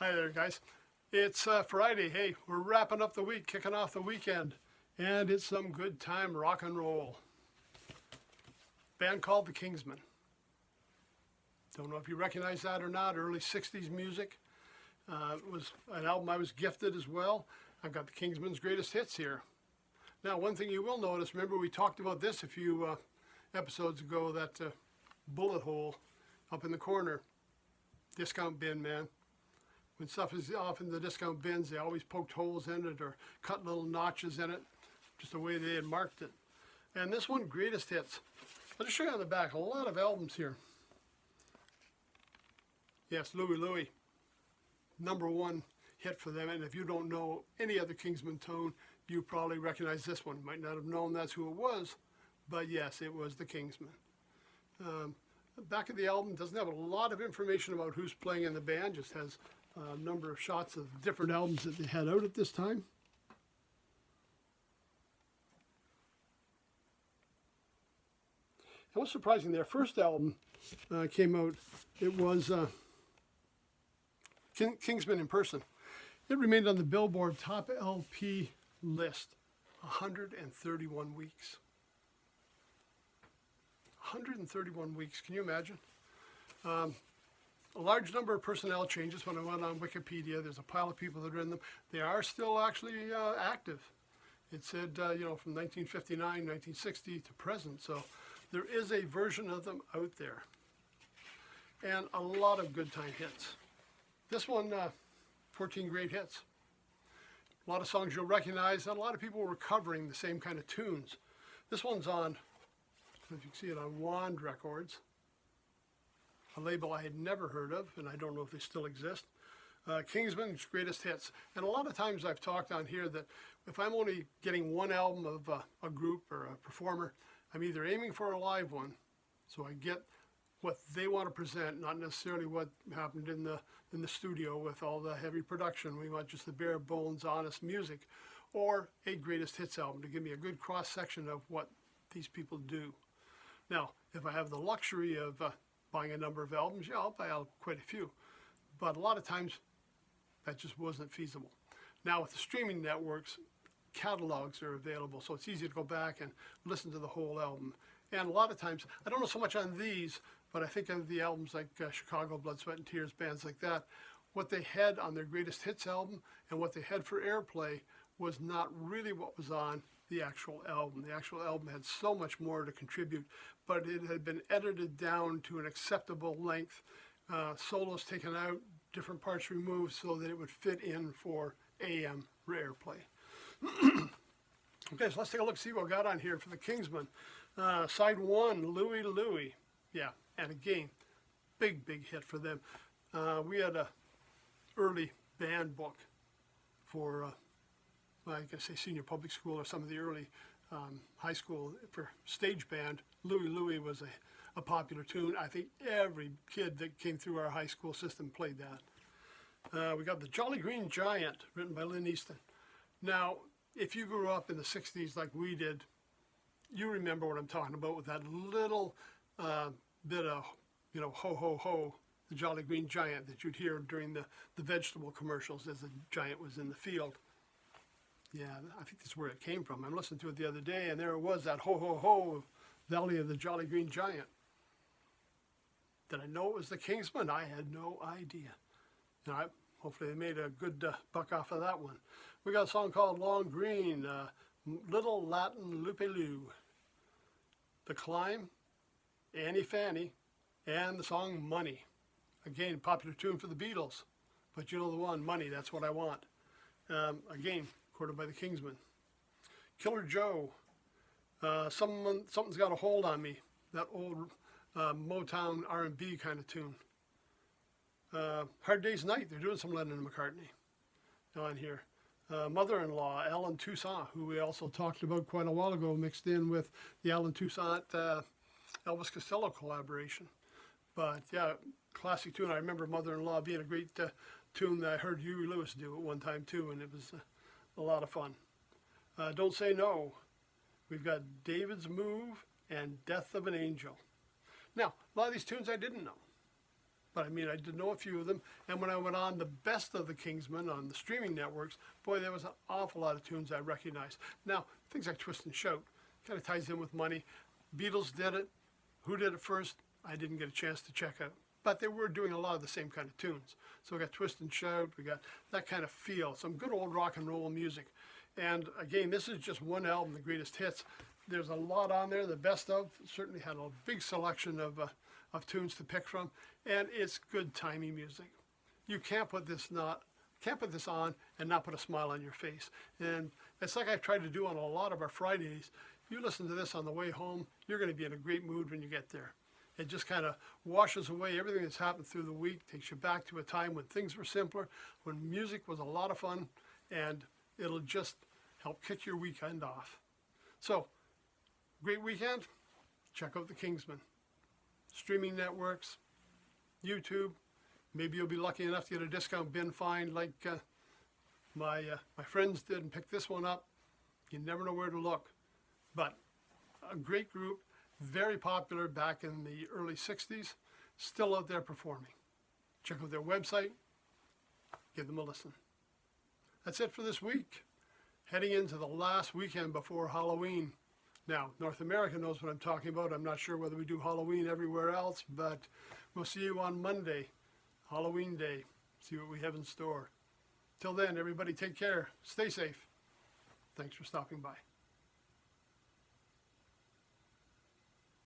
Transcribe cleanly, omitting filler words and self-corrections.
Hi there, guys. It's Friday. Hey, we're wrapping up the week, kicking off the weekend, and it's some good time rock and roll. Band called the Kingsmen. Don't know if you recognize that or not. Early 60s music. It was an album I was gifted as well. I've got the Kingsmen's greatest hits here. Now, one thing you will notice, remember we talked about this a few episodes ago, that bullet hole up in the corner. Discount bin, man. When stuff is off in the discount bins, they always poked holes in it or cut little notches in it, just the way they had marked it. And this one, greatest hits. I'll just show you on the back, a lot of albums here. Yes, Louie Louie, #1 hit for them. And if you don't know any other Kingsman tune, you probably recognize this one. You might not have known that's who it was, but yes, it was the Kingsmen. The back of the album doesn't have a lot of information about who's playing in the band, just has a number of shots of different albums that they had out at this time. And what's surprising, their first album came out, it was Kingsmen in Person. It remained on the Billboard Top LP list 131 weeks. 131 weeks, can you imagine? A large number of personnel changes. When I went on Wikipedia, there's a pile of people that are in them. They are still actually active. It said, from 1959, 1960 to present. So there is a version of them out there. And a lot of good time hits. This one, 14 great hits. A lot of songs you'll recognize, and a lot of people were covering the same kind of tunes. This one's on, if you can see it, on Wand Records, a label I had never heard of, and I don't know if they still exist. Kingsman's greatest hits. And a lot of times I've talked on here that if I'm only getting one album of a group or a performer, I'm either aiming for a live one, so I get what they want to present, not necessarily what happened in the studio with all the heavy production. We want just the bare bones, honest music, or a greatest hits album to give me a good cross section of what these people do. Now, if I have the luxury of buying a number of albums, yeah, I'll buy quite a few. But a lot of times, that just wasn't feasible. Now with the streaming networks, catalogs are available, so it's easy to go back and listen to the whole album. And a lot of times, I don't know so much on these, but I think of the albums like Chicago, Blood, Sweat and Tears, bands like that, what they had on their greatest hits album and what they had for airplay was not really what was on the actual album. The actual album had so much more to contribute, but it had been edited down to an acceptable length, solos taken out, different parts removed so that it would fit in for AM airplay. Okay, so let's take a look, see what we got on here for the Kingsmen. Side 1, Louie Louie. Yeah, and again, big hit for them. We had a early band book for I guess say senior public school or some of the early high school for stage band. Louie Louie was a popular tune. I think every kid that came through our high school system played that. We got the Jolly Green Giant, written by Lynn Easton. Now, if you grew up in the 60s like we did, you remember what I'm talking about with that little bit of, ho, ho, ho, the Jolly Green Giant that you'd hear during the vegetable commercials as the giant was in the field. Yeah, I think that's where it came from. I'm listening to it the other day, and there it was, that ho, ho, ho, Valley of the Jolly Green Giant. Did I know it was the Kingsmen? I had no idea. Hopefully they made a good buck off of that one. We got a song called Long Green, Little Latin Loopy-Loo, The Climb, Annie Fanny, and the song Money. Again, popular tune for the Beatles, but you know the one, Money, That's What I Want. Again, recorded by the Kingsmen. Killer Joe, Something's Got a Hold on Me, that old Motown R&B kind of tune. Hard Day's Night, they're doing some Lennon and McCartney on here. Mother-in-Law, Alan Toussaint, who we also talked about quite a while ago, mixed in with the Alan Toussaint Elvis Costello collaboration. But yeah, classic tune. I remember Mother-in-Law being a great tune that I heard Huey Lewis do at one time too, and it was a lot of fun. Don't Say No. We've got David's Move and Death of an Angel. Now, a lot of these tunes I didn't know, but I mean, I did know a few of them. And when I went on the best of the Kingsmen on the streaming networks, boy, there was an awful lot of tunes I recognized. Now, things like Twist and Shout kind of ties in with money. Beatles did it. Who did it first? I didn't get a chance to check out. But they were doing a lot of the same kind of tunes. So we got Twist and Shout, we got that kind of feel, some good old rock and roll music. And again, this is just one album, the greatest hits. There's a lot on there, the best of. Certainly had a big selection of tunes to pick from, and it's good timey music. You can't put this on and not put a smile on your face. And it's like I've tried to do on a lot of our Fridays. You listen to this on the way home, you're going to be in a great mood when you get there. It just kind of washes away everything that's happened through the week, takes you back to a time when things were simpler, when music was a lot of fun, and it'll just help kick your weekend off. So, great weekend. Check out the Kingsmen. Streaming networks, YouTube. Maybe you'll be lucky enough to get a discount bin find like my friends did and pick this one up. You never know where to look. But a great group, very popular back in the early 60s, still out there performing. Check out their website, give them a listen. That's it for this week. Heading into the last weekend before Halloween. Now, North America knows what I'm talking about. I'm not sure whether we do Halloween everywhere else, but we'll see you on Monday, Halloween Day. See what we have in store. Till then, everybody take care. Stay safe. Thanks for stopping by.